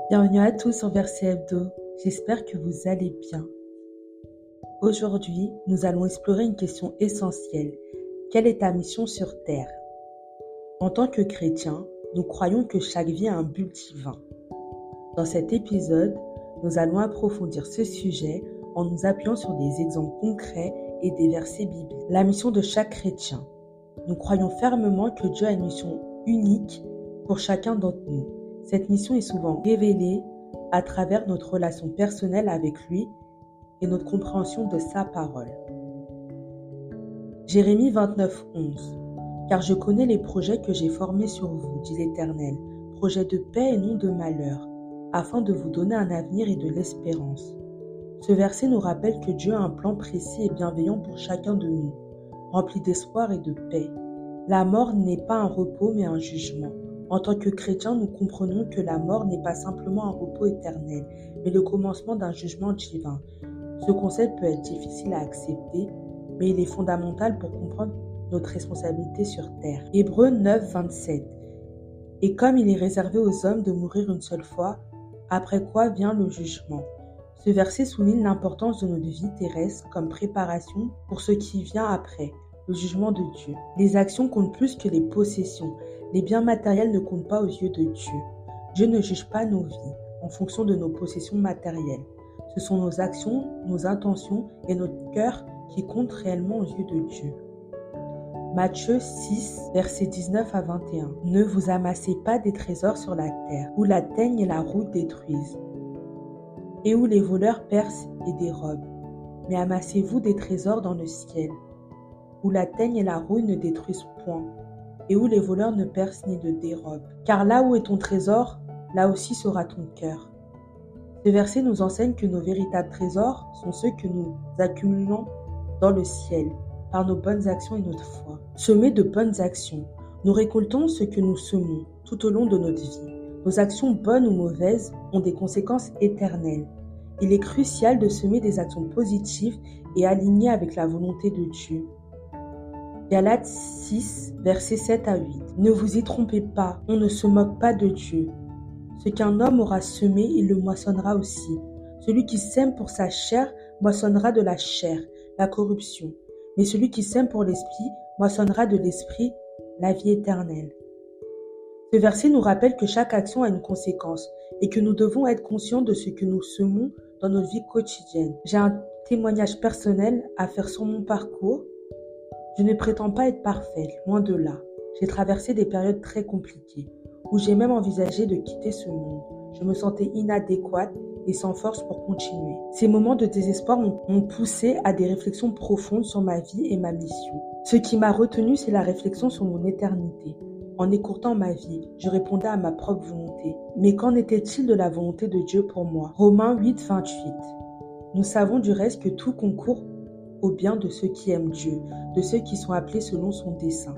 Bienvenue à tous sur Verset Hebdo, j'espère que vous allez bien. Aujourd'hui, nous allons explorer une question essentielle. Quelle est ta mission sur Terre? En tant que chrétiens, nous croyons que chaque vie a un but divin. Dans cet épisode, nous allons approfondir ce sujet en nous appuyant sur des exemples concrets et des versets bibliques. La mission de chaque chrétien. Nous croyons fermement que Dieu a une mission unique pour chacun d'entre nous. Cette mission est souvent révélée à travers notre relation personnelle avec lui et notre compréhension de sa parole. Jérémie 29:11. Car je connais les projets que j'ai formés sur vous, dit l'Éternel, projets de paix et non de malheur, afin de vous donner un avenir et de l'espérance. Ce verset nous rappelle que Dieu a un plan précis et bienveillant pour chacun de nous, rempli d'espoir et de paix. La mort n'est pas un repos mais un jugement. En tant que chrétiens, nous comprenons que la mort n'est pas simplement un repos éternel, mais le commencement d'un jugement divin. Ce concept peut être difficile à accepter, mais il est fondamental pour comprendre notre responsabilité sur terre. Hébreux 9:27. Et comme il est réservé aux hommes de mourir une seule fois, après quoi vient le jugement. Ce verset souligne l'importance de notre vie terrestre comme préparation pour ce qui vient après, le jugement de Dieu. Les actions comptent plus que les possessions. Les biens matériels ne comptent pas aux yeux de Dieu. Dieu ne juge pas nos vies en fonction de nos possessions matérielles. Ce sont nos actions, nos intentions et notre cœur qui comptent réellement aux yeux de Dieu. Matthieu 6, versets 19 à 21. Ne vous amassez pas des trésors sur la terre, où la teigne et la rouille détruisent, et où les voleurs percent et dérobent. Mais amassez-vous des trésors dans le ciel, où la teigne et la rouille ne détruisent point, et où les voleurs ne percent ni ne dérobent. Car là où est ton trésor, là aussi sera ton cœur. Ce verset nous enseigne que nos véritables trésors sont ceux que nous accumulons dans le ciel, par nos bonnes actions et notre foi. Semer de bonnes actions. Nous récoltons ce que nous semons tout au long de notre vie. Nos actions bonnes ou mauvaises ont des conséquences éternelles. Il est crucial de semer des actions positives et alignées avec la volonté de Dieu. Galates 6, versets 7 à 8. Ne vous y trompez pas, on ne se moque pas de Dieu. Ce qu'un homme aura semé, il le moissonnera aussi. Celui qui sème pour sa chair moissonnera de la chair, la corruption. Mais celui qui sème pour l'esprit moissonnera de l'esprit, la vie éternelle. Ce verset nous rappelle que chaque action a une conséquence et que nous devons être conscients de ce que nous semons dans notre vie quotidienne. J'ai un témoignage personnel à faire sur mon parcours. Je ne prétends pas être parfaite, loin de là. J'ai traversé des périodes très compliquées, où j'ai même envisagé de quitter ce monde. Je me sentais inadéquate et sans force pour continuer. Ces moments de désespoir m'ont poussé à des réflexions profondes sur ma vie et ma mission. Ce qui m'a retenue, c'est la réflexion sur mon éternité. En écourtant ma vie, je répondais à ma propre volonté. Mais qu'en était-il de la volonté de Dieu pour moi? Romains 8:28. Nous savons du reste que tout concourt au bien de ceux qui aiment Dieu, de ceux qui sont appelés selon son dessein.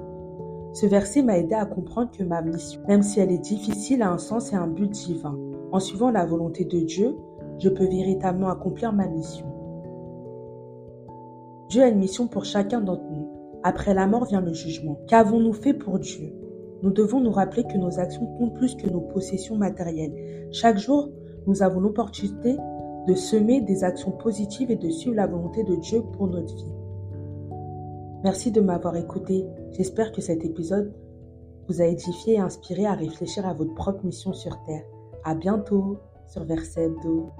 Ce verset m'a aidé à comprendre que ma mission, même si elle est difficile, a un sens et un but divin. En suivant la volonté de Dieu, je peux véritablement accomplir ma mission. Dieu a une mission pour chacun d'entre nous. Après la mort vient le jugement. Qu'avons-nous fait pour Dieu? Nous devons nous rappeler que nos actions comptent plus que nos possessions matérielles. Chaque jour, nous avons l'opportunité de semer des actions positives et de suivre la volonté de Dieu pour notre vie. Merci de m'avoir écouté. J'espère que cet épisode vous a édifié et inspiré à réfléchir à votre propre mission sur Terre. À bientôt sur Verset Hebdo.